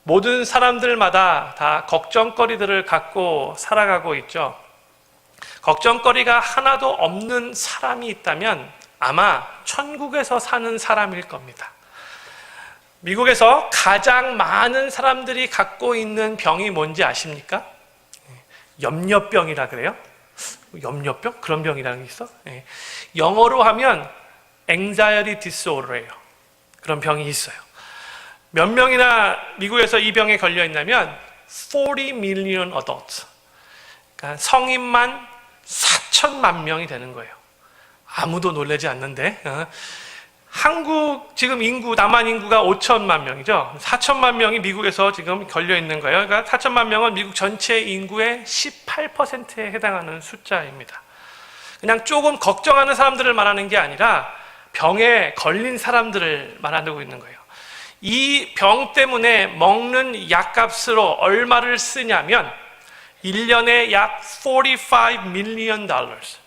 모든 사람들마다 다 걱정거리들을 갖고 살아가고 있죠. 걱정거리가 하나도 없는 사람이 있다면 아마 천국에서 사는 사람일 겁니다. 미국에서 가장 많은 사람들이 갖고 있는 병이 뭔지 아십니까? 염려병이라 그래요. 염려병? 그런 병이라는 게 있어? 영어로 하면 anxiety disorder예요. 그런 병이 있어요. 몇 명이나 미국에서 이 병에 걸려 있냐면 40 million adults. 그러니까 성인만 4천만 명이 되는 거예요. 아무도 놀라지 않는데. 한국 지금 인구, 남한 인구가 5천만 명이죠. 4천만 명이 미국에서 지금 걸려 있는 거예요. 그러니까 4천만 명은 미국 전체 인구의 18%에 해당하는 숫자입니다. 그냥 조금 걱정하는 사람들을 말하는 게 아니라 병에 걸린 사람들을 말하고 있는 거예요. 이 병 때문에 먹는 약값으로 얼마를 쓰냐면 1년에 약 45 million dollars,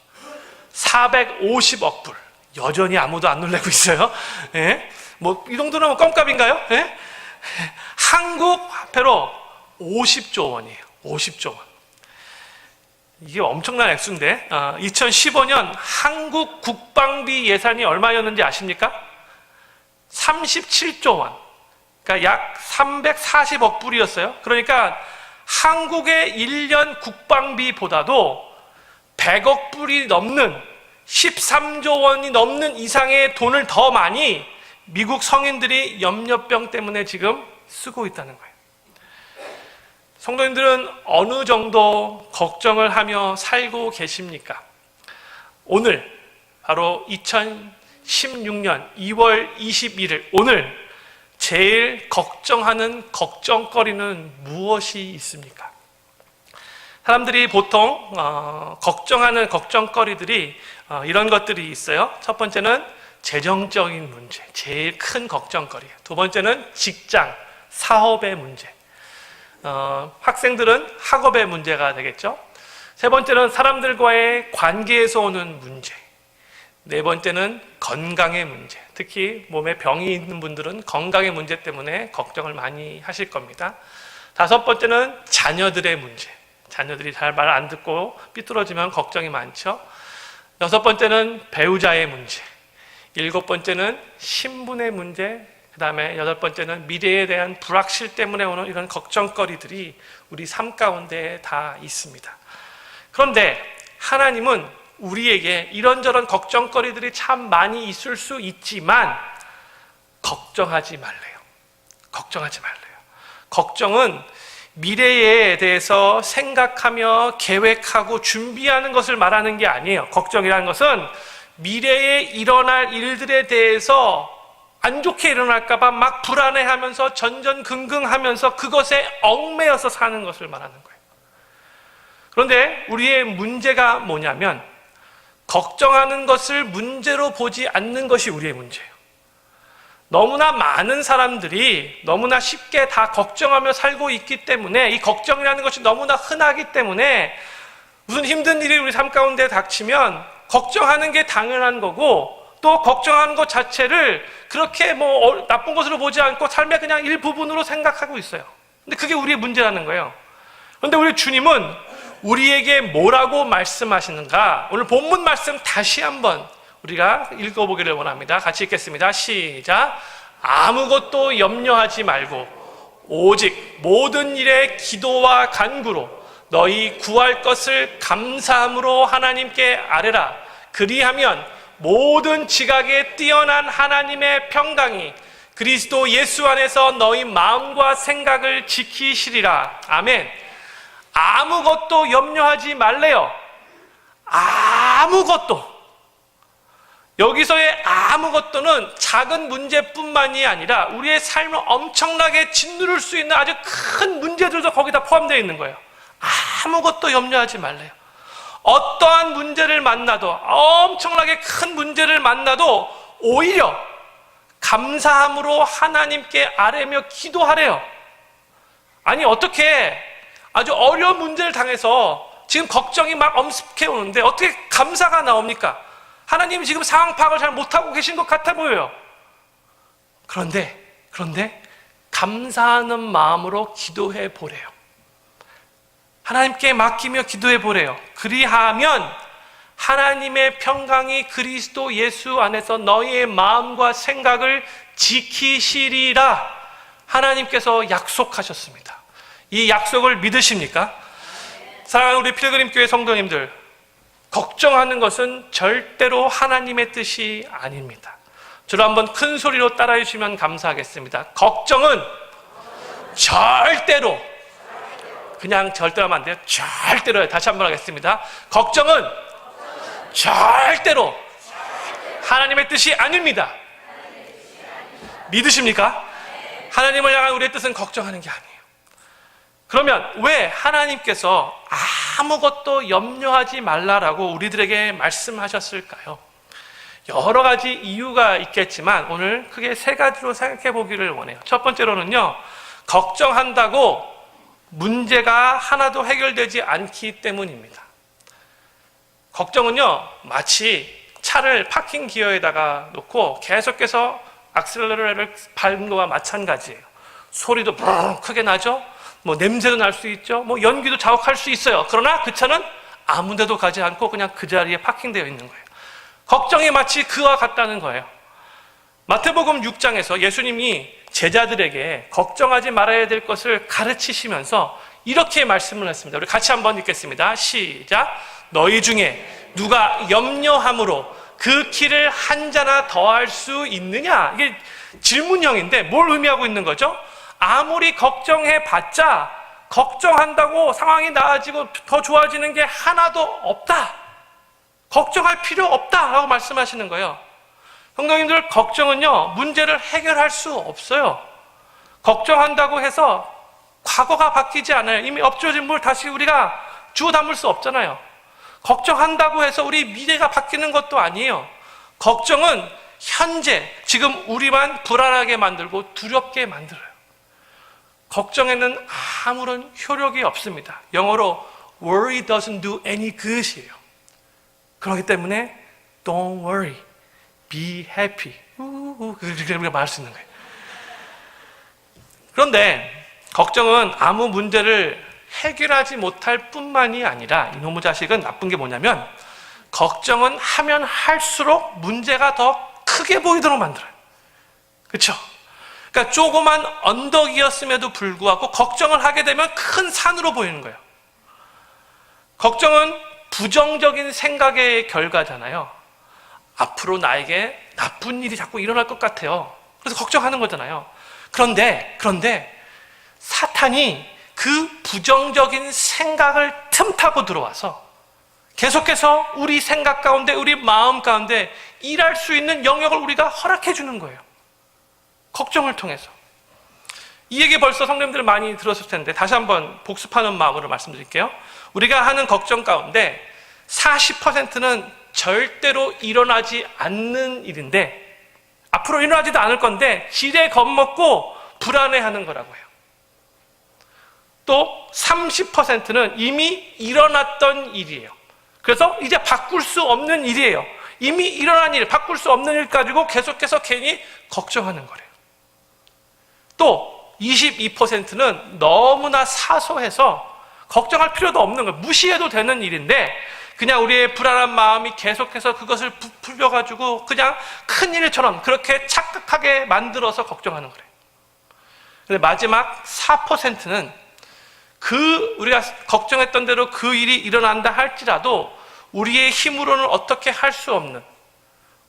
450억 불. 여전히 아무도 안 놀라고 있어요. 예? 뭐 이 정도는 껌값인가요? 예? 한국 화폐로 50조 원이에요. 50조 원. 이게 엄청난 액수인데 2015년 한국 국방비 예산이 얼마였는지 아십니까? 37조 원. 그러니까 약 340억 불이었어요. 그러니까 한국의 1년 국방비보다도 100억 불이 넘는 13조 원이 넘는 이상의 돈을 더 많이 미국 성인들이 염려병 때문에 지금 쓰고 있다는 거예요. 성도님들은 어느 정도 걱정을 하며 살고 계십니까? 오늘 바로 2016년 2월 21일 오늘 제일 걱정하는 걱정거리는 무엇이 있습니까? 사람들이 보통 걱정하는 걱정거리들이 이런 것들이 있어요. 첫 번째는 재정적인 문제, 제일 큰 걱정거리예요. 두 번째는 직장, 사업의 문제. 학생들은 학업의 문제가 되겠죠. 세 번째는 사람들과의 관계에서 오는 문제. 네 번째는 건강의 문제. 특히 몸에 병이 있는 분들은 건강의 문제 때문에 걱정을 많이 하실 겁니다. 다섯 번째는 자녀들의 문제. 자녀들이 잘 말 안 듣고 삐뚤어지면 걱정이 많죠. 여섯 번째는 배우자의 문제. 일곱 번째는 신분의 문제. 그 다음에 여덟 번째는 미래에 대한 불확실 때문에 오는 이런 걱정거리들이 우리 삶 가운데 다 있습니다. 그런데 하나님은 우리에게 이런저런 걱정거리들이 참 많이 있을 수 있지만 걱정하지 말래요. 걱정하지 말래요. 걱정은 미래에 대해서 생각하며 계획하고 준비하는 것을 말하는 게 아니에요. 걱정이라는 것은 미래에 일어날 일들에 대해서 안 좋게 일어날까 봐 막 불안해하면서 전전긍긍하면서 그것에 얽매여서 사는 것을 말하는 거예요. 그런데 우리의 문제가 뭐냐면 걱정하는 것을 문제로 보지 않는 것이 우리의 문제예요. 너무나 많은 사람들이 너무나 쉽게 다 걱정하며 살고 있기 때문에 이 걱정이라는 것이 너무나 흔하기 때문에 무슨 힘든 일이 우리 삶 가운데 닥치면 걱정하는 게 당연한 거고 또 걱정하는 것 자체를 그렇게 뭐 나쁜 것으로 보지 않고 삶의 그냥 일부분으로 생각하고 있어요. 근데 그게 우리의 문제라는 거예요. 그런데 우리 주님은 우리에게 뭐라고 말씀하시는가? 오늘 본문 말씀 다시 한번 우리가 읽어보기를 원합니다. 같이 읽겠습니다. 시작. 아무것도 염려하지 말고 오직 모든 일에 기도와 간구로 너희 구할 것을 감사함으로 하나님께 아뢰라. 그리하면 모든 지각에 뛰어난 하나님의 평강이 그리스도 예수 안에서 너희 마음과 생각을 지키시리라. 아멘. 아무것도 염려하지 말래요. 아무것도. 여기서의 아무것도는 작은 문제뿐만이 아니라 우리의 삶을 엄청나게 짓누를 수 있는 아주 큰 문제들도 거기다 포함되어 있는 거예요. 아무것도 염려하지 말래요. 어떠한 문제를 만나도 엄청나게 큰 문제를 만나도 오히려 감사함으로 하나님께 아뢰며 기도하래요. 아니 어떻게 아주 어려운 문제를 당해서 지금 걱정이 막 엄습해 오는데 어떻게 감사가 나옵니까? 하나님이 지금 상황 파악을 잘 못하고 계신 것 같아 보여요. 그런데 감사하는 마음으로 기도해 보래요. 하나님께 맡기며 기도해 보래요. 그리하면 하나님의 평강이 그리스도 예수 안에서 너희의 마음과 생각을 지키시리라 하나님께서 약속하셨습니다. 이 약속을 믿으십니까? 사랑하는 우리 필그림 교회 성도님들, 걱정하는 것은 절대로 하나님의 뜻이 아닙니다. 저를 한번 큰 소리로 따라해 주시면 감사하겠습니다. 걱정은 절대로, 그냥 절대로 하면 안 돼요. 절대로요. 다시 한번 하겠습니다. 걱정은 절대로 하나님의 뜻이 아닙니다. 믿으십니까? 하나님을 향한 우리의 뜻은 걱정하는 게 아니에요. 그러면 왜 하나님께서 아무것도 염려하지 말라라고 우리들에게 말씀하셨을까요? 여러 가지 이유가 있겠지만 오늘 크게 세 가지로 생각해 보기를 원해요. 첫 번째로는요, 걱정한다고 문제가 하나도 해결되지 않기 때문입니다. 걱정은요, 마치 차를 파킹 기어에다가 놓고 계속해서 악셀러레를 밟은 거와 마찬가지예요. 소리도 크게 나죠? 냄새도 날 수 있죠? 연기도 자욱할 수 있어요. 그러나 그 차는 아무 데도 가지 않고 그냥 그 자리에 파킹되어 있는 거예요. 걱정이 마치 그와 같다는 거예요. 마태복음 6장에서 예수님이 제자들에게 걱정하지 말아야 될 것을 가르치시면서 이렇게 말씀을 했습니다. 우리 같이 한번 읽겠습니다. 시작. 너희 중에 누가 염려함으로 그 키를 한 자나 더할 수 있느냐? 이게 질문형인데 뭘 의미하고 있는 거죠? 아무리 걱정해봤자 걱정한다고 상황이 나아지고 더 좋아지는 게 하나도 없다. 걱정할 필요 없다라고 말씀하시는 거예요. 성도님들, 걱정은요, 문제를 해결할 수 없어요. 걱정한다고 해서 과거가 바뀌지 않아요. 이미 엎질러진 물 다시 우리가 주워 담을 수 없잖아요. 걱정한다고 해서 우리 미래가 바뀌는 것도 아니에요. 걱정은 현재, 지금 우리만 불안하게 만들고 두렵게 만들어요. 걱정에는 아무런 효력이 없습니다. 영어로 worry doesn't do any good이에요. 그렇기 때문에 don't worry, be happy. 그렇게 우리가 말할 수 있는 거예요. 그런데 걱정은 아무 문제를 해결하지 못할 뿐만이 아니라 이놈의 자식은 나쁜 게 뭐냐면 걱정은 하면 할수록 문제가 더 크게 보이도록 만들어요. 그렇죠? 그러니까 조그만 언덕이었음에도 불구하고 걱정을 하게 되면 큰 산으로 보이는 거예요. 걱정은 부정적인 생각의 결과잖아요. 앞으로 나에게 나쁜 일이 자꾸 일어날 것 같아요. 그래서 걱정하는 거잖아요. 그런데 사탄이 그 부정적인 생각을 틈타고 들어와서 계속해서 우리 생각 가운데, 우리 마음 가운데 일할 수 있는 영역을 우리가 허락해 주는 거예요. 걱정을 통해서. 이 얘기 벌써 성도님들 많이 들었을 텐데 다시 한번 복습하는 마음으로 말씀드릴게요. 우리가 하는 걱정 가운데 40%는 절대로 일어나지 않는 일인데, 앞으로 일어나지도 않을 건데 지레 겁먹고 불안해하는 거라고 해요. 또 30%는 이미 일어났던 일이에요. 그래서 이제 바꿀 수 없는 일이에요. 이미 일어난 일, 바꿀 수 없는 일 가지고 계속해서 괜히 걱정하는 거래요. 또 22%는 너무나 사소해서 걱정할 필요도 없는 거예요. 무시해도 되는 일인데 그냥 우리의 불안한 마음이 계속해서 그것을 부풀려가지고 그냥 큰 일처럼 그렇게 착각하게 만들어서 걱정하는 거래요. 근데 마지막 4%는 우리가 걱정했던 대로 그 일이 일어난다 할지라도 우리의 힘으로는 어떻게 할 수 없는,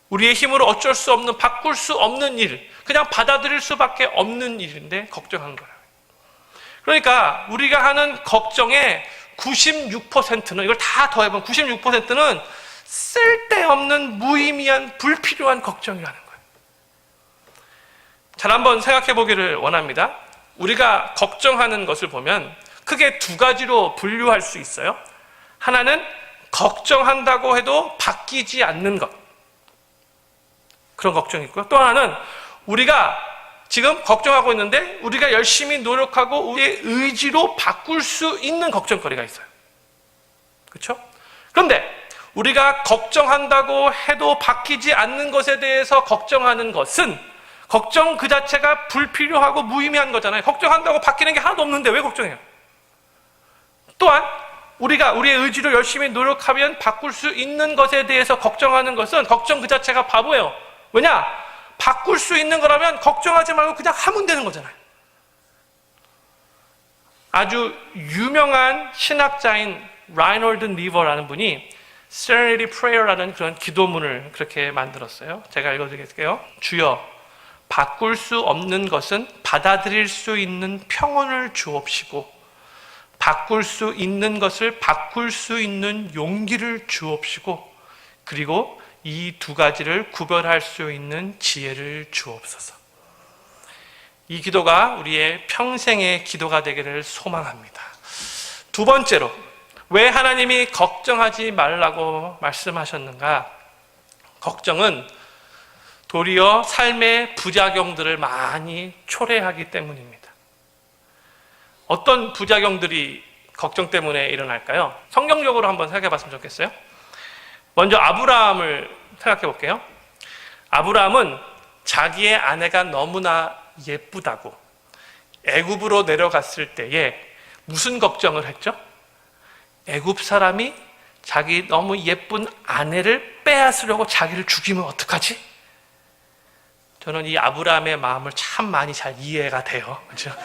우리의 힘으로 어쩔 수 없는, 바꿀 수 없는 일, 그냥 받아들일 수밖에 없는 일인데 걱정한 거예요. 그러니까 우리가 하는 걱정의 96%는, 이걸 다 더해보면 96%는 쓸데없는 무의미한 불필요한 걱정이라는 거예요. 잘 한번 생각해 보기를 원합니다. 우리가 걱정하는 것을 보면 크게 두 가지로 분류할 수 있어요. 하나는 걱정한다고 해도 바뀌지 않는 것, 그런 걱정이 있고요. 또 하나는 우리가 지금 걱정하고 있는데 우리가 열심히 노력하고 우리의 의지로 바꿀 수 있는 걱정거리가 있어요. 그렇죠? 그런데 우리가 걱정한다고 해도 바뀌지 않는 것에 대해서 걱정하는 것은 걱정 그 자체가 불필요하고 무의미한 거잖아요. 걱정한다고 바뀌는 게 하나도 없는데 왜 걱정해요? 또한 우리가 우리의 의지로 열심히 노력하면 바꿀 수 있는 것에 대해서 걱정하는 것은 걱정 그 자체가 바보예요. 왜냐? 바꿀 수 있는 거라면 걱정하지 말고 그냥 하면 되는 거잖아요. 아주 유명한 신학자인 라이놀드 리버라는 분이 Serenity Prayer라는 그런 기도문을 그렇게 만들었어요. 제가 읽어드릴게요. 주여, 바꿀 수 없는 것은 받아들일 수 있는 평온을 주옵시고 바꿀 수 있는 것을 바꿀 수 있는 용기를 주옵시고 그리고 이 두 가지를 구별할 수 있는 지혜를 주옵소서. 이 기도가 우리의 평생의 기도가 되기를 소망합니다. 두 번째로, 왜 하나님이 걱정하지 말라고 말씀하셨는가? 걱정은 도리어 삶의 부작용들을 많이 초래하기 때문입니다. 어떤 부작용들이 걱정 때문에 일어날까요? 성경적으로 한번 생각해 봤으면 좋겠어요. 먼저 아브라함을 생각해 볼게요. 아브라함은 자기의 아내가 너무나 예쁘다고 애굽으로 내려갔을 때에 무슨 걱정을 했죠? 애굽 사람이 자기 너무 예쁜 아내를 빼앗으려고 자기를 죽이면 어떡하지? 저는 이 아브라함의 마음을 참 많이 잘 이해가 돼요. 그렇죠?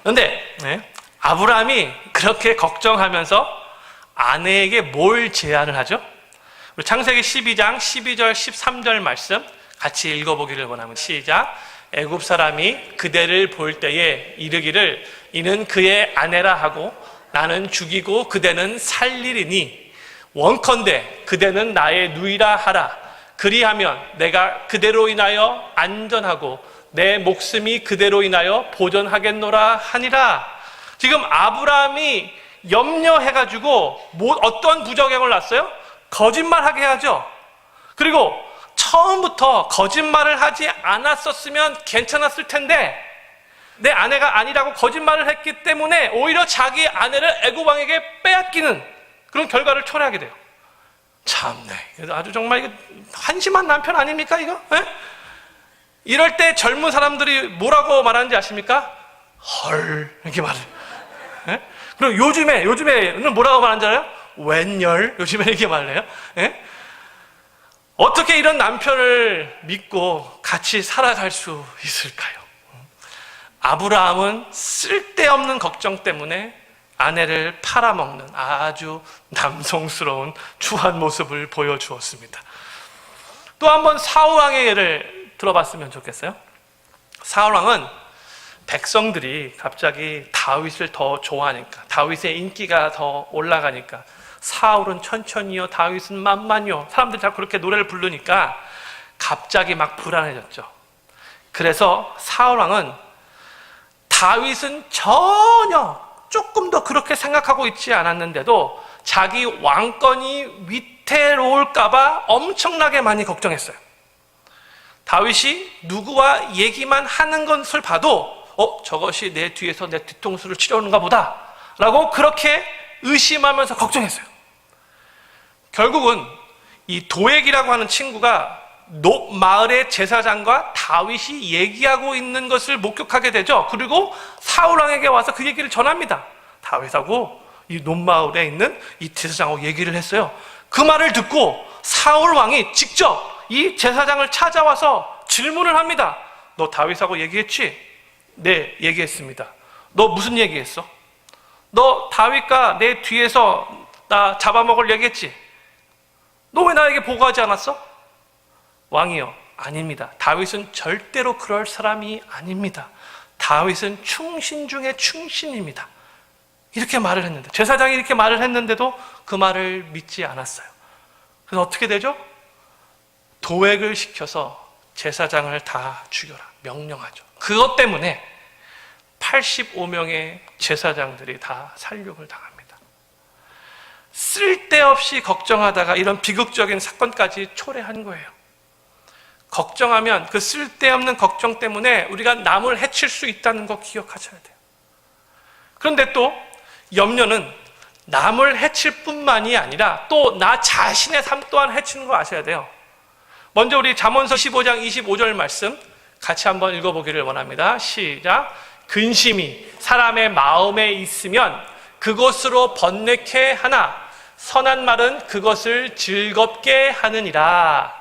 그런데 아브라함이 그렇게 걱정하면서 아내에게 뭘 제안을 하죠? 우리 창세기 12장 12절 13절 말씀 같이 읽어보기를 원합니다. 시작. 애굽 사람이 그대를 볼 때에 이르기를 이는 그의 아내라 하고 나는 죽이고 그대는 살리리니 원컨대 그대는 나의 누이라 하라. 그리하면 내가 그대로 인하여 안전하고 내 목숨이 그대로 인하여 보존하겠노라 하니라. 지금 아브라함이 염려해가지고 어떤 부작용을 낳았어요? 거짓말하게 해야죠. 그리고 처음부터 거짓말을 하지 않았었으면 괜찮았을 텐데 내 아내가 아니라고 거짓말을 했기 때문에 오히려 자기 아내를 애굽 왕에게 빼앗기는 그런 결과를 초래하게 돼요. 참네, 아주 정말 이거 한심한 남편 아닙니까 이거? 에? 이럴 때 젊은 사람들이 뭐라고 말하는지 아십니까? 헐 이렇게 말해요. 에? 그리고 요즘에는 뭐라고 말하는지 알아요? 웬열 요즘에 이렇게 말해요. 에? 어떻게 이런 남편을 믿고 같이 살아갈 수 있을까요? 아브라함은 쓸데없는 걱정 때문에 아내를 팔아먹는 아주 남성스러운 추한 모습을 보여주었습니다. 또 한 번 사울왕의 예를 들어봤으면 좋겠어요. 사울왕은 백성들이 갑자기 다윗을 더 좋아하니까, 다윗의 인기가 더 올라가니까, 사울은 천천히요, 다윗은 만만히요, 사람들이 자꾸 그렇게 노래를 부르니까 갑자기 막 불안해졌죠. 그래서 사울왕은 다윗은 전혀 조금 더 그렇게 생각하고 있지 않았는데도 자기 왕권이 위태로울까봐 엄청나게 많이 걱정했어요. 다윗이 누구와 얘기만 하는 것을 봐도 저것이 내 뒤에서 내 뒤통수를 치려는가 보다 라고 그렇게 의심하면서 걱정했어요. 결국은 이 도액이라고 하는 친구가 높 마을의 제사장과 다윗이 얘기하고 있는 것을 목격하게 되죠. 그리고 사울왕에게 와서 그 얘기를 전합니다. 다윗하고 이 높 마을에 있는 이 제사장하고 얘기를 했어요. 그 말을 듣고 사울왕이 직접 이 제사장을 찾아와서 질문을 합니다. 너 다윗하고 얘기했지? 네, 얘기했습니다. 너 무슨 얘기했어? 너 다윗과 내 뒤에서 나 잡아먹을 얘기했지? 너 왜 나에게 보고하지 않았어? 왕이요, 아닙니다. 다윗은 절대로 그럴 사람이 아닙니다. 다윗은 충신 중에 충신입니다. 이렇게 말을 했는데, 제사장이 이렇게 말을 했는데도 그 말을 믿지 않았어요. 그래서 어떻게 되죠? 도액을 시켜서 제사장을 다 죽여라 명령하죠. 그것 때문에 85명의 제사장들이 다 살육을 당합니다. 쓸데없이 걱정하다가 이런 비극적인 사건까지 초래한 거예요. 걱정하면 그 쓸데없는 걱정 때문에 우리가 남을 해칠 수 있다는 거 기억하셔야 돼요. 그런데 또 염려는 남을 해칠 뿐만이 아니라 또 나 자신의 삶 또한 해치는 거 아셔야 돼요. 먼저 우리 잠언서 15장 25절 말씀 같이 한번 읽어보기를 원합니다. 시작. 근심이 사람의 마음에 있으면 그것으로 번뇌케 하나 선한 말은 그것을 즐겁게 하느니라.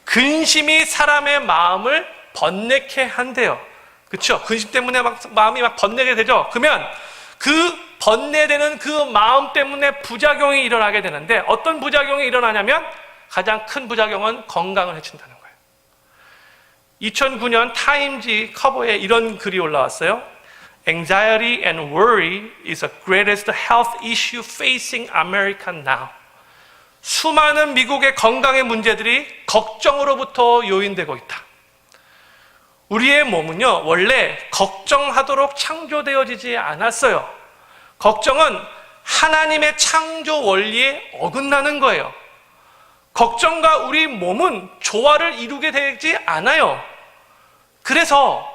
근심이 사람의 마음을 번뇌케 한대요. 그렇죠? 근심 때문에 마음이 번뇌게 되죠. 그러면 그 번뇌되는 그 마음 때문에 부작용이 일어나게 되는데 어떤 부작용이 일어나냐면 가장 큰 부작용은 건강을 해친다는 거예요. 2009년 타임지 커버에 이런 글이 올라왔어요. Anxiety and worry is the greatest health issue facing America now. 수많은 미국의 건강의 문제들이 걱정으로부터 요인되고 있다. 우리의 몸은요, 원래 걱정하도록 창조되어지지 않았어요. 걱정은 하나님의 창조 원리에 어긋나는 거예요. 걱정과 우리 몸은 조화를 이루게 되지 않아요. 그래서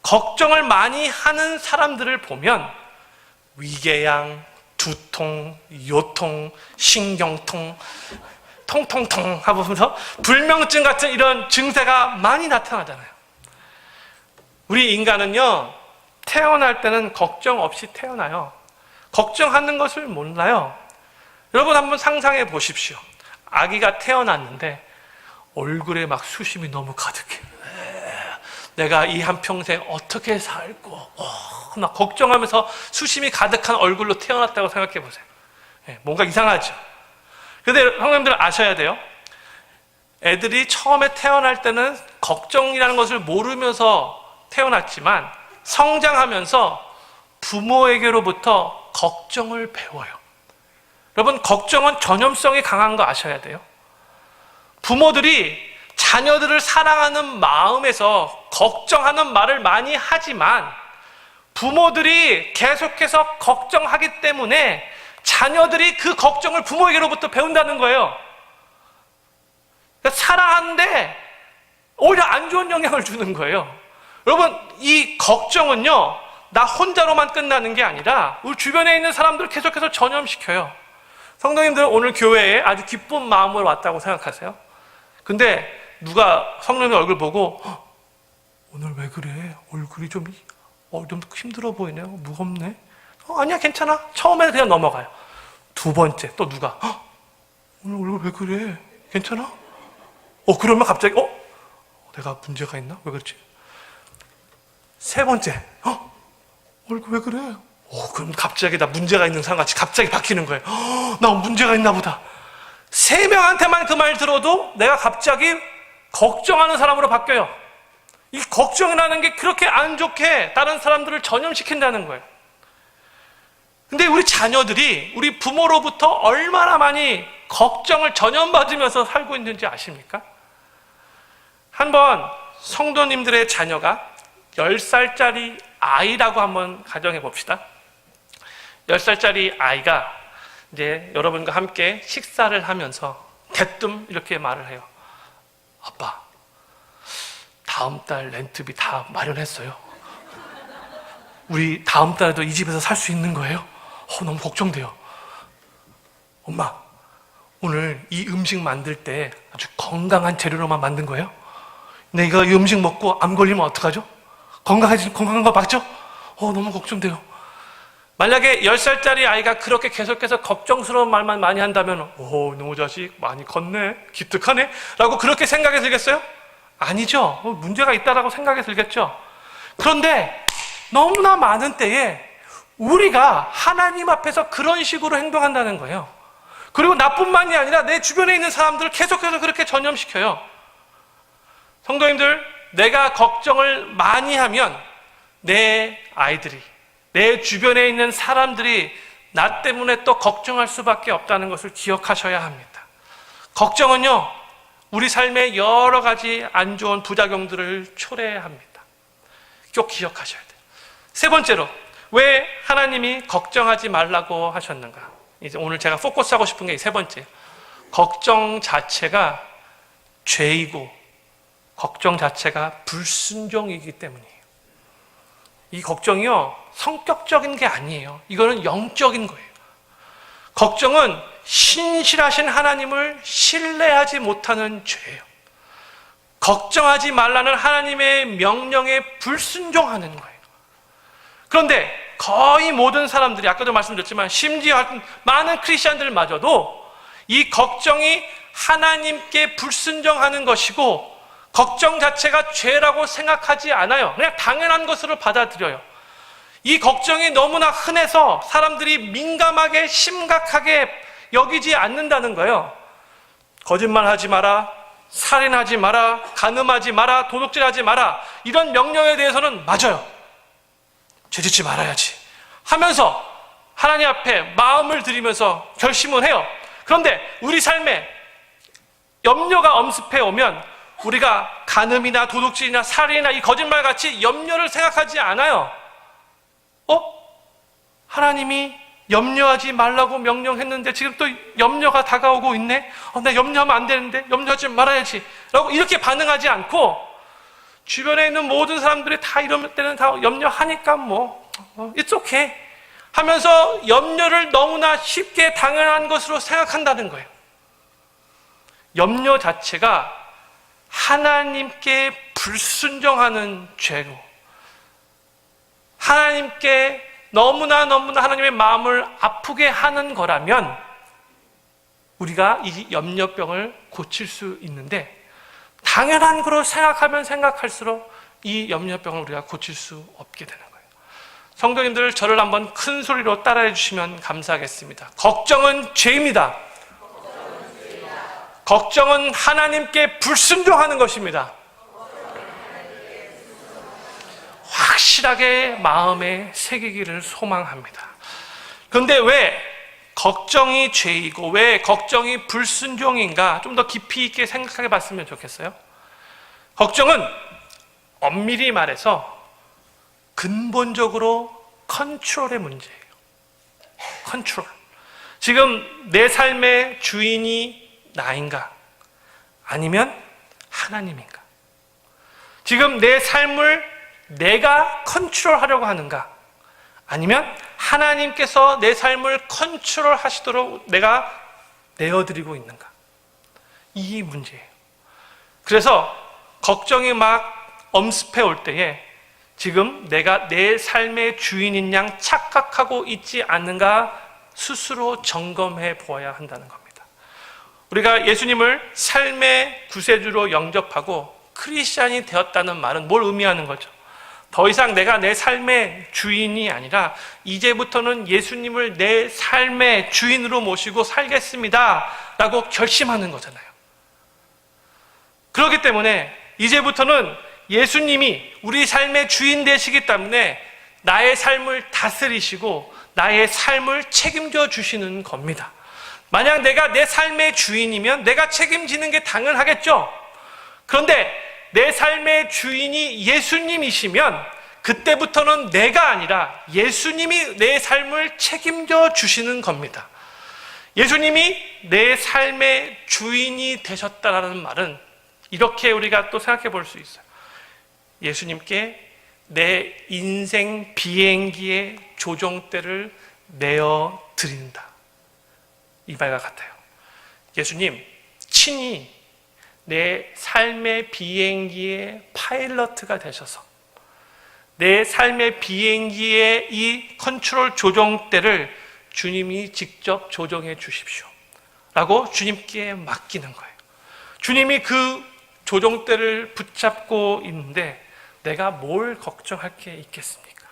걱정을 많이 하는 사람들을 보면 위궤양, 두통, 요통, 신경통, 통통통 하면서 불면증 같은 이런 증세가 많이 나타나잖아요. 우리 인간은요, 태어날 때는 걱정 없이 태어나요. 걱정하는 것을 몰라요. 여러분 한번 상상해 보십시오. 아기가 태어났는데 얼굴에 막 수심이 너무 가득해. 내가 이 한평생 어떻게 살고 막 걱정하면서 수심이 가득한 얼굴로 태어났다고 생각해 보세요. 뭔가 이상하죠. 그런데 성도님들 아셔야 돼요. 애들이 처음에 태어날 때는 걱정이라는 것을 모르면서 태어났지만 성장하면서 부모에게로부터 걱정을 배워요. 여러분, 걱정은 전염성이 강한 거 아셔야 돼요. 부모들이 자녀들을 사랑하는 마음에서 걱정하는 말을 많이 하지만 부모들이 계속해서 걱정하기 때문에 자녀들이 그 걱정을 부모에게로부터 배운다는 거예요. 그러니까 사랑하는데 오히려 안 좋은 영향을 주는 거예요. 여러분, 이 걱정은요, 나 혼자로만 끝나는 게 아니라 우리 주변에 있는 사람들을 계속해서 전염시켜요. 성도님들 오늘 교회에 아주 기쁜 마음으로 왔다고 생각하세요. 근데 누가 성도님 얼굴 보고 오늘 왜 그래? 얼굴이 좀 힘들어 보이네요. 무겁네. 아니야, 괜찮아. 처음에는 그냥 넘어가요. 두 번째 또 누가 오늘 얼굴 왜 그래? 괜찮아? 그러면 갑자기 내가 문제가 있나? 왜 그렇지? 세 번째 얼굴 왜 그래? 그럼 갑자기 나 문제가 있는 사람같이 갑자기 바뀌는 거예요. 나 문제가 있나 보다. 세 명한테만 그 말 들어도 내가 갑자기 걱정하는 사람으로 바뀌어요. 이 걱정이라는 게 그렇게 안 좋게 다른 사람들을 전염시킨다는 거예요. 근데 우리 자녀들이 우리 부모로부터 얼마나 많이 걱정을 전염받으면서 살고 있는지 아십니까? 한번 성도님들의 자녀가 10살짜리 아이라고 한번 가정해 봅시다. 10살짜리 아이가 이제 여러분과 함께 식사를 하면서 대뜸 이렇게 말을 해요. 아빠, 다음 달 렌트비 다 마련했어요. 우리 다음 달에도 이 집에서 살 수 있는 거예요? 너무 걱정돼요. 엄마, 오늘 이 음식 만들 때 아주 건강한 재료로만 만든 거예요? 내가 이 음식 먹고 암 걸리면 어떡하죠? 건강한 거 맞죠? 너무 걱정돼요. 만약에 10살짜리 아이가 그렇게 계속해서 걱정스러운 말만 많이 한다면 너무 자식 많이 컸네, 기특하네 라고 그렇게 생각이 들겠어요? 아니죠. 문제가 있다라고 생각이 들겠죠. 그런데 너무나 많은 때에 우리가 하나님 앞에서 그런 식으로 행동한다는 거예요. 그리고 나뿐만이 아니라 내 주변에 있는 사람들을 계속해서 그렇게 전염시켜요. 성도님들, 내가 걱정을 많이 하면 내 아이들이, 내 주변에 있는 사람들이 나 때문에 또 걱정할 수밖에 없다는 것을 기억하셔야 합니다. 걱정은요, 우리 삶에 여러 가지 안 좋은 부작용들을 초래합니다. 꼭 기억하셔야 돼요. 세 번째로, 왜 하나님이 걱정하지 말라고 하셨는가? 이제 오늘 제가 포커스하고 싶은 게 세 번째. 걱정 자체가 죄이고 걱정 자체가 불순종이기 때문이에요. 이 걱정이요, 성격적인 게 아니에요. 이거는 영적인 거예요. 걱정은 신실하신 하나님을 신뢰하지 못하는 죄예요. 걱정하지 말라는 하나님의 명령에 불순종하는 거예요. 그런데 거의 모든 사람들이, 아까도 말씀드렸지만 심지어 많은 크리스천들마저도 이 걱정이 하나님께 불순종하는 것이고 걱정 자체가 죄라고 생각하지 않아요. 그냥 당연한 것으로 받아들여요. 이 걱정이 너무나 흔해서 사람들이 민감하게 심각하게 여기지 않는다는 거예요. 거짓말하지 마라, 살인하지 마라, 간음하지 마라, 도둑질하지 마라, 이런 명령에 대해서는 맞아요. 죄짓지 말아야지 하면서 하나님 앞에 마음을 들이면서 결심을 해요. 그런데 우리 삶에 염려가 엄습해 오면 우리가 간음이나 도둑질이나 살인이나 이 거짓말같이 염려를 생각하지 않아요. 하나님이 염려하지 말라고 명령했는데 지금 또 염려가 다가오고 있네? 나 염려하면 안 되는데, 염려하지 말아야지 라고 이렇게 반응하지 않고, 주변에 있는 모든 사람들이 다 이럴 때는 다 염려하니까 it's okay 하면서 염려를 너무나 쉽게 당연한 것으로 생각한다는 거예요. 염려 자체가 하나님께 불순종하는 죄로, 하나님께 너무나 하나님의 마음을 아프게 하는 거라면 우리가 이 염려병을 고칠 수 있는데, 당연한 거로 생각하면 생각할수록 이 염려병을 우리가 고칠 수 없게 되는 거예요. 성도님들, 저를 한번 큰 소리로 따라해 주시면 감사하겠습니다. 걱정은 죄입니다. 걱정은 하나님께 불순종하는 것입니다. 확실하게 마음에 새기기를 소망합니다. 그런데 왜 걱정이 죄이고 왜 걱정이 불순종인가 좀 더 깊이 있게 생각해 봤으면 좋겠어요. 걱정은 엄밀히 말해서 근본적으로 컨트롤의 문제예요. 컨트롤. 지금 내 삶의 주인이 나인가? 아니면 하나님인가? 지금 내 삶을 내가 컨트롤하려고 하는가? 아니면 하나님께서 내 삶을 컨트롤하시도록 내가 내어드리고 있는가? 이 문제예요. 그래서 걱정이 막 엄습해 올 때에 지금 내가 내 삶의 주인인 양 착각하고 있지 않는가 스스로 점검해 보아야 한다는 겁니다. 우리가 예수님을 삶의 구세주로 영접하고 크리스찬이 되었다는 말은 뭘 의미하는 거죠? 더 이상 내가 내 삶의 주인이 아니라 이제부터는 예수님을 내 삶의 주인으로 모시고 살겠습니다 라고 결심하는 거잖아요. 그렇기 때문에 이제부터는 예수님이 우리 삶의 주인 되시기 때문에 나의 삶을 다스리시고 나의 삶을 책임져 주시는 겁니다. 만약 내가 내 삶의 주인이면 내가 책임지는 게 당연하겠죠. 그런데 내 삶의 주인이 예수님이시면 그때부터는 내가 아니라 예수님이 내 삶을 책임져 주시는 겁니다. 예수님이 내 삶의 주인이 되셨다는 말은 이렇게 우리가 또 생각해 볼 수 있어요. 예수님께 내 인생 비행기의 조종대를 내어 드린다, 이 말과 같아요. 예수님 친히 내 삶의 비행기의 파일럿가 되셔서 내 삶의 비행기의 이 컨트롤 조종대를 주님이 직접 조종해 주십시오 라고 주님께 맡기는 거예요. 주님이 그 조종대를 붙잡고 있는데 내가 뭘 걱정할 게 있겠습니까?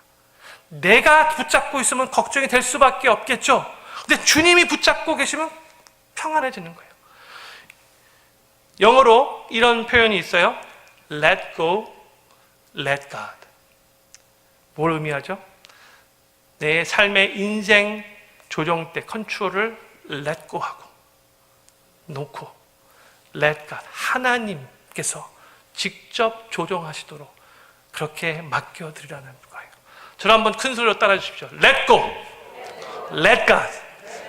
내가 붙잡고 있으면 걱정이 될 수밖에 없겠죠. 근데 주님이 붙잡고 계시면 평안해지는 거예요. 영어로 이런 표현이 있어요. Let go, let God. 뭘 의미하죠? 내 삶의 인생 조종대 컨트롤을 let go 하고 놓고 let God, 하나님께서 직접 조종하시도록 그렇게 맡겨드리라는 거예요. 저를 한번 큰 소리로 따라 주십시오. Let go, let God.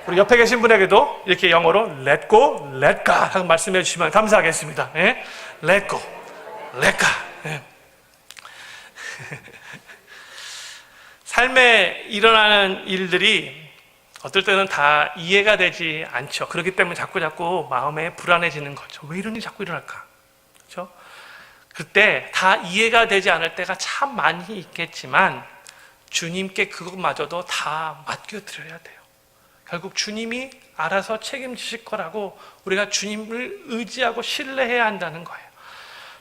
우리 옆에 계신 분에게도 이렇게 영어로 let go, let God 하고 말씀해 주시면 감사하겠습니다. 예? Let go, let God. 예. 삶에 일어나는 일들이 어떨 때는 다 이해가 되지 않죠. 그렇기 때문에 자꾸 마음에 불안해지는 거죠. 왜 이런 일이 자꾸 일어날까? 그렇죠? 그때 다 이해가 되지 않을 때가 참 많이 있겠지만 주님께 그것마저도 다 맡겨드려야 돼요. 결국 주님이 알아서 책임지실 거라고 우리가 주님을 의지하고 신뢰해야 한다는 거예요.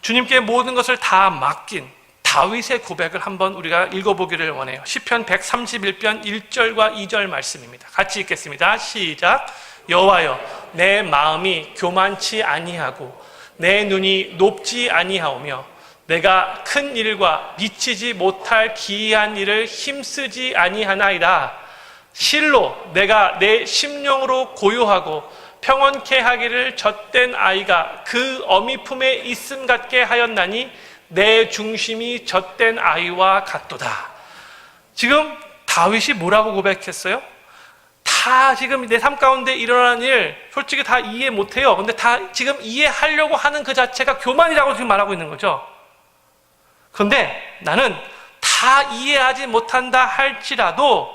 주님께 모든 것을 다 맡긴 다윗의 고백을 한번 우리가 읽어보기를 원해요. 시편 131편 1절과 2절 말씀입니다. 같이 읽겠습니다. 시작. 여호와여, 내 마음이 교만치 아니하고 내 눈이 높지 아니하오며 내가 큰 일과 미치지 못할 기이한 일을 힘쓰지 아니하나이다. 실로 내가 내 심령으로 고요하고 평온케 하기를 젖된 아이가 그 어미 품에 있음 같게 하였나니 내 중심이 젖된 아이와 같도다. 지금 다윗이 뭐라고 고백했어요? 다 지금 내 삶 가운데 일어나는 일 솔직히 다 이해 못해요. 근데 다 지금 이해하려고 하는 그 자체가 교만이라고 지금 말하고 있는 거죠. 그런데 나는 다 이해하지 못한다 할지라도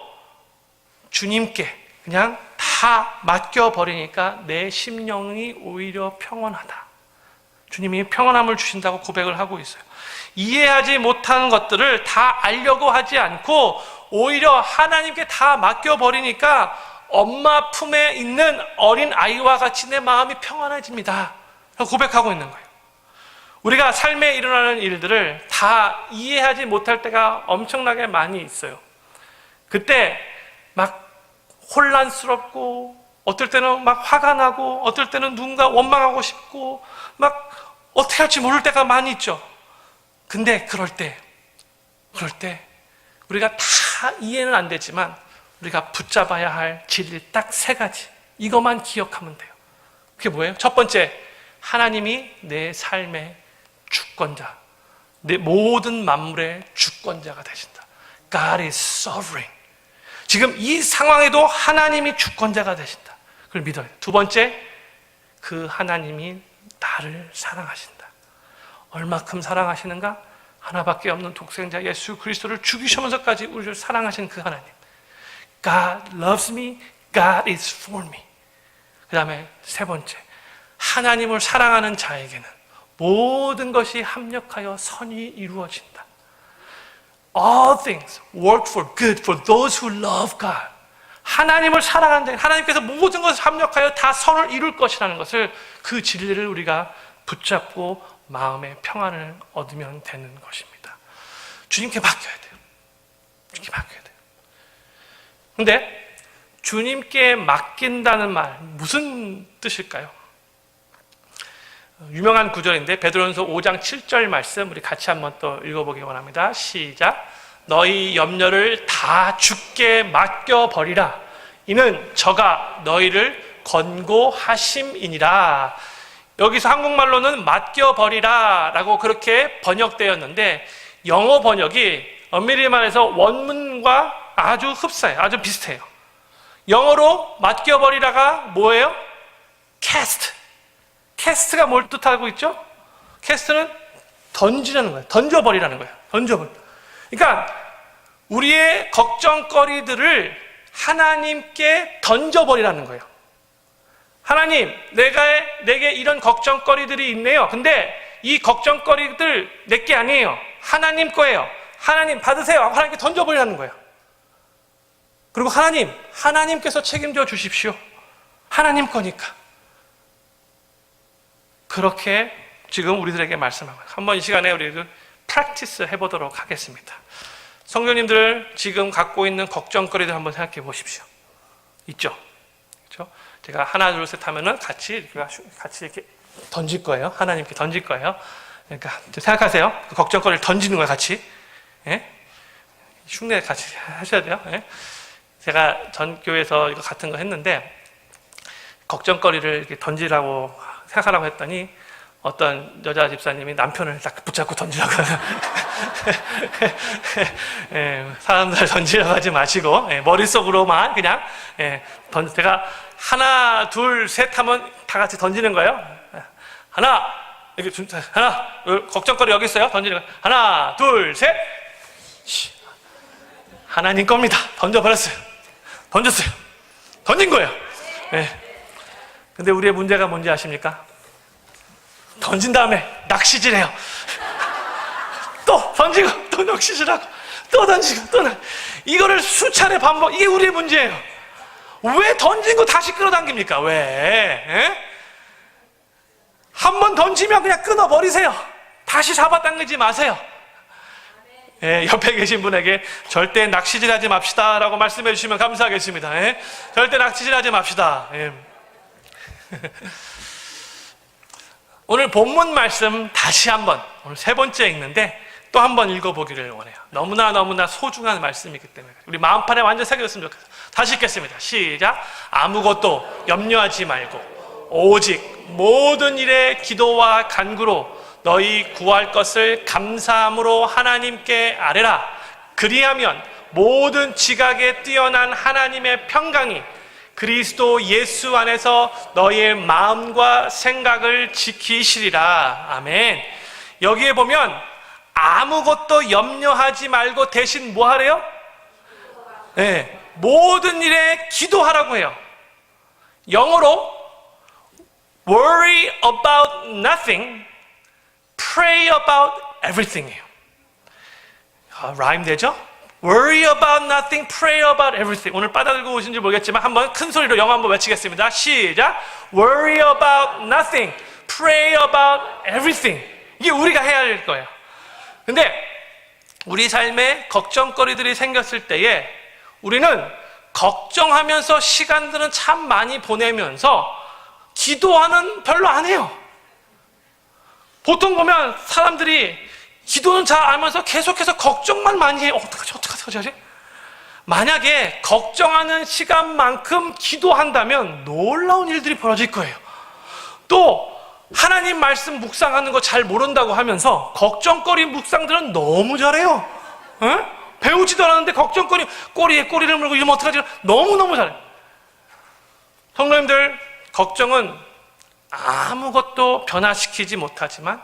주님께 그냥 다 맡겨버리니까 내 심령이 오히려 평온하다. 주님이 평온함을 주신다고 고백을 하고 있어요. 이해하지 못하는 것들을 다 알려고 하지 않고 오히려 하나님께 다 맡겨버리니까 엄마 품에 있는 어린 아이와 같이 내 마음이 평안해집니다. 고백하고 있는 거예요. 우리가 삶에 일어나는 일들을 다 이해하지 못할 때가 엄청나게 많이 있어요. 그때 막 혼란스럽고 어떨 때는 막 화가 나고 어떨 때는 누군가 원망하고 싶고 막 어떻게 할지 모를 때가 많이 있죠. 근데 그럴 때 우리가 다 이해는 안 되지만 우리가 붙잡아야 할 진리 딱 세 가지, 이것만 기억하면 돼요. 그게 뭐예요? 첫 번째, 하나님이 내 삶의 주권자, 내 모든 만물의 주권자가 되신다. God is sovereign. 지금 이 상황에도 하나님이 주권자가 되신다. 그걸 믿어야 돼요. 두 번째, 그 하나님이 나를 사랑하신다. 얼마큼 사랑하시는가? 하나밖에 없는 독생자 예수 그리스도를 죽이시면서까지 우리를 사랑하신 그 하나님. God loves me, God is for me. 그 다음에 세 번째, 하나님을 사랑하는 자에게는 모든 것이 합력하여 선이 이루어진다. All things work for good for those who love God. 하나님을 사랑하는 자, 하나님께서 모든 것을 합력하여 다 선을 이룰 것이라는 것을, 그 진리를 우리가 붙잡고 마음의 평안을 얻으면 되는 것입니다. 주님께 맡겨야 돼요. 주님께 맡겨야 돼요. 근데 주님께 맡긴다는 말 무슨 뜻일까요? 유명한 구절인데 베드로전서 5장 7절 말씀 우리 같이 한번 또 읽어보기 원합니다. 시작. 너희 염려를 다 주께 맡겨버리라. 이는 저가 너희를 권고하심이니라. 여기서 한국말로는 맡겨버리라 라고 그렇게 번역되었는데 영어 번역이 엄밀히 말해서 원문과 아주 흡사해요. 아주 비슷해요. 영어로 맡겨버리라가 뭐예요? cast. cast가 뭘 뜻하고 있죠? cast는 던지라는 거예요. 던져버리라는 거예요. 던져버리. 그러니까 우리의 걱정거리들을 하나님께 던져버리라는 거예요. 하나님, 내게 이런 걱정거리들이 있네요. 근데 이 걱정거리들 내게 아니에요. 하나님 거예요. 하나님 받으세요. 하나님께 던져버리라는 거예요. 그리고 하나님께서 책임져 주십시오. 하나님 거니까. 그렇게 지금 우리들에게 말씀하고 한번 이 시간에 우리 프랙티스 해보도록 하겠습니다. 성도님들 지금 갖고 있는 걱정거리들 한번 생각해 보십시오. 있죠? 그렇죠? 제가 하나 둘 셋 하면은 같이 이렇게 던질 거예요. 하나님께 던질 거예요. 그러니까 생각하세요. 그 걱정거리를 던지는 거예요, 같이. 예? 흉내 같이 하셔야 돼요. 예? 제가 전 교회에서 이거 같은 거 했는데 걱정거리를 이렇게 던지라고 생각하라고 했더니 어떤 여자 집사님이 남편을 딱 붙잡고 던지라고 예, 사람들 던지라고 하지 마시고 머릿속으로만 그냥 제가 하나 둘 셋 하면 다 같이 던지는 거예요. 하나 이렇게 하나 걱정거리 여기 있어요. 던지는 거예요. 하나 둘 셋. 하나님 겁니다. 던져버렸어요. 던진 거예요. 근데 우리의 문제가 뭔지 아십니까? 던진 다음에 낚시질해요. 던지고 또 낚시질하고 또 던지고 또 이거를 수차례 반복. 이게 우리의 문제예요. 왜 던진 거 다시 끌어당깁니까? 왜? 한 번 던지면 그냥 끊어버리세요. 다시 잡아당기지 마세요. 옆에 계신 분에게 절대 낚시질 하지 맙시다 라고 말씀해 주시면 감사하겠습니다. 절대 낚시질 하지 맙시다. 오늘 본문 말씀 다시 한번, 오늘 세 번째 읽는데 또 한번 읽어보기를 원해요. 너무나 소중한 말씀이기 때문에 우리 마음판에 완전 새겨졌으면 좋겠어요. 다시 읽겠습니다. 시작. 아무것도 염려하지 말고 오직 모든 일에 기도와 간구로 너희 구할 것을 감사함으로 하나님께 아뢰라. 그리하면 모든 지각에 뛰어난 하나님의 평강이 그리스도 예수 안에서 너희의 마음과 생각을 지키시리라. 아멘. 여기에 보면 아무것도 염려하지 말고 대신 뭐 하래요? 모든 일에 기도하라고 해요. 영어로 worry about nothing, pray about everything이에요. 라임 되죠? Worry about nothing, pray about everything. 오늘 빠져들고 오신지 모르겠지만 한번 큰 소리로 영어 한번 외치겠습니다. 시작. Worry about nothing, pray about everything. 이게 우리가 해야 할 거예요. 근데 우리 삶에 걱정거리들이 생겼을 때에 우리는 걱정하면서 시간들은 참 많이 보내면서 기도하는 별로 안 해요. 보통 보면 사람들이 기도는 잘 알면서 계속해서 걱정만 많이 해요. 어떡하지? 만약에 걱정하는 시간만큼 기도한다면 놀라운 일들이 벌어질 거예요. 또 하나님 말씀 묵상하는 거 잘 모른다고 하면서 걱정거리 묵상들은 너무 잘해요. 배우지도 않았는데 걱정거리, 꼬리에 꼬리를 물고 이러면 어떡하지? 너무너무 잘해요. 성도님들, 걱정은 아무것도 변화시키지 못하지만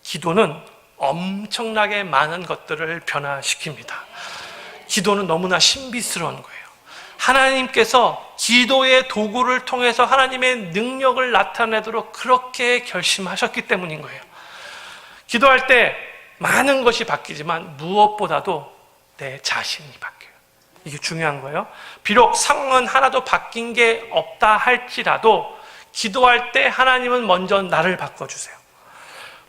기도는 엄청나게 많은 것들을 변화시킵니다. 기도는 너무나 신비스러운 거예요. 하나님께서 기도의 도구를 통해서 하나님의 능력을 나타내도록 그렇게 결심하셨기 때문인 거예요. 기도할 때 많은 것이 바뀌지만 무엇보다도 내 자신이 바뀌어요. 이게 중요한 거예요. 비록 상황은 하나도 바뀐 게 없다 할지라도 기도할 때 하나님은 먼저 나를 바꿔주세요.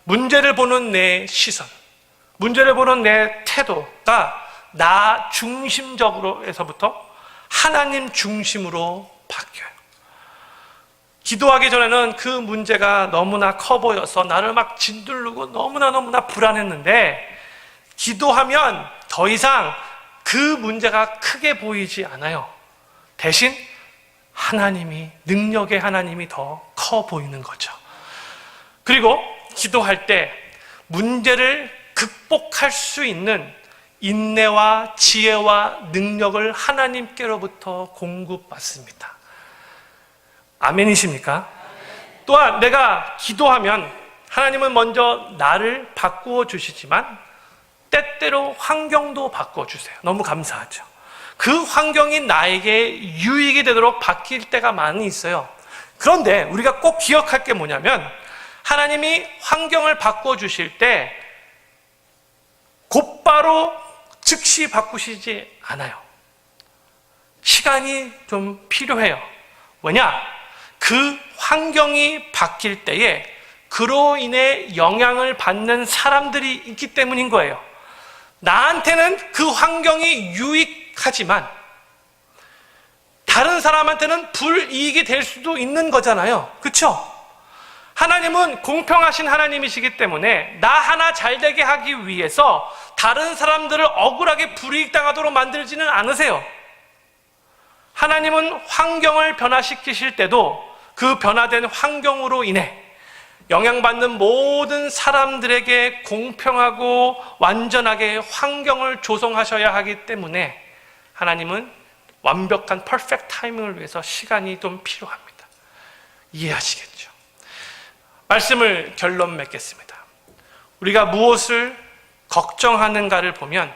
문제를 보는 내 시선, 문제를 보는 내 태도가 나 중심적으로 해서부터 하나님 중심으로 바뀌어요. 기도하기 전에는 그 문제가 너무나 커 보여서 나를 막 짓누르고 너무나 불안했는데 기도하면 더 이상 그 문제가 크게 보이지 않아요. 대신 하나님이, 능력의 하나님이 더 커 보이는 거죠. 그리고 기도할 때 문제를 극복할 수 있는 인내와 지혜와 능력을 하나님께로부터 공급받습니다. 아멘이십니까? 또한 내가 기도하면 하나님은 먼저 나를 바꾸어 주시지만 때때로 환경도 바꿔주세요. 너무 감사하죠. 그 환경이 나에게 유익이 되도록 바뀔 때가 많이 있어요. 그런데 우리가 꼭 기억할 게 뭐냐면 하나님이 환경을 바꿔주실 때 곧바로 즉시 바꾸시지 않아요. 시간이 좀 필요해요. 왜냐? 그 환경이 바뀔 때에 그로 인해 영향을 받는 사람들이 있기 때문인 거예요. 나한테는 그 환경이 유익하지만 다른 사람한테는 불이익이 될 수도 있는 거잖아요. 그렇죠? 하나님은 공평하신 하나님이시기 때문에 나 하나 잘되게 하기 위해서 다른 사람들을 억울하게 불이익당하도록 만들지는 않으세요. 하나님은 환경을 변화시키실 때도 그 변화된 환경으로 인해 영향받는 모든 사람들에게 공평하고 완전하게 환경을 조성하셔야 하기 때문에 하나님은 완벽한 퍼펙트 타이밍을 위해서 시간이 좀 필요합니다. 이해하시겠죠? 말씀을 결론 맺겠습니다. 우리가 무엇을 걱정하는가를 보면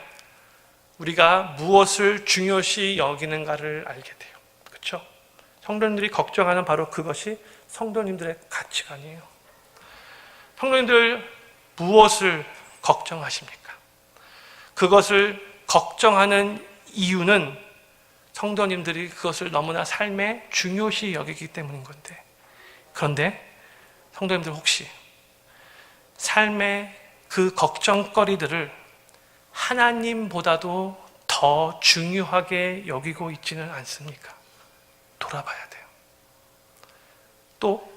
우리가 무엇을 중요시 여기는가를 알게 돼요. 그렇죠? 성도님들이 걱정하는 바로 그것이 성도님들의 가치관이에요. 성도님들 무엇을 걱정하십니까? 그것을 걱정하는 이유는 성도님들이 그것을 너무나 삶에 중요시 여기기 때문인 건데, 그런데 성도님들 혹시 삶의 그 걱정거리들을 하나님보다도 더 중요하게 여기고 있지는 않습니까? 돌아봐야 돼요. 또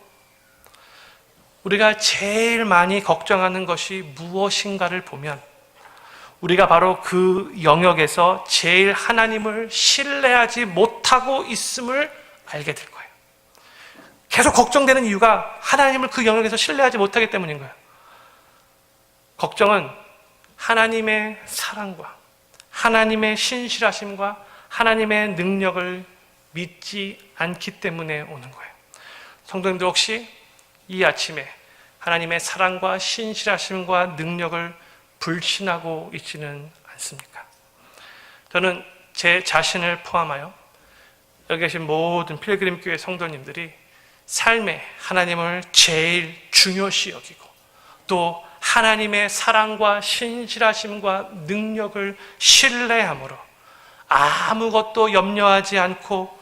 우리가 제일 많이 걱정하는 것이 무엇인가를 보면 우리가 바로 그 영역에서 제일 하나님을 신뢰하지 못하고 있음을 알게 될 거예요. 계속 걱정되는 이유가 하나님을 그 영역에서 신뢰하지 못하기 때문인 거예요. 걱정은 하나님의 사랑과 하나님의 신실하심과 하나님의 능력을 믿지 않기 때문에 오는 거예요. 성도님들 혹시 이 아침에 하나님의 사랑과 신실하심과 능력을 불신하고 있지는 않습니까? 저는 제 자신을 포함하여 여기 계신 모든 필그림 교회 성도님들이 삶에 하나님을 제일 중요시 여기고 또 하나님의 사랑과 신실하심과 능력을 신뢰함으로 아무것도 염려하지 않고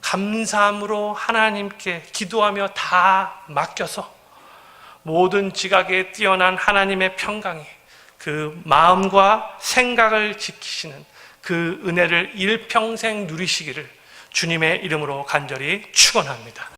감사함으로 하나님께 기도하며 다 맡겨서 모든 지각에 뛰어난 하나님의 평강이 그 마음과 생각을 지키시는 그 은혜를 일평생 누리시기를 주님의 이름으로 간절히 축원합니다.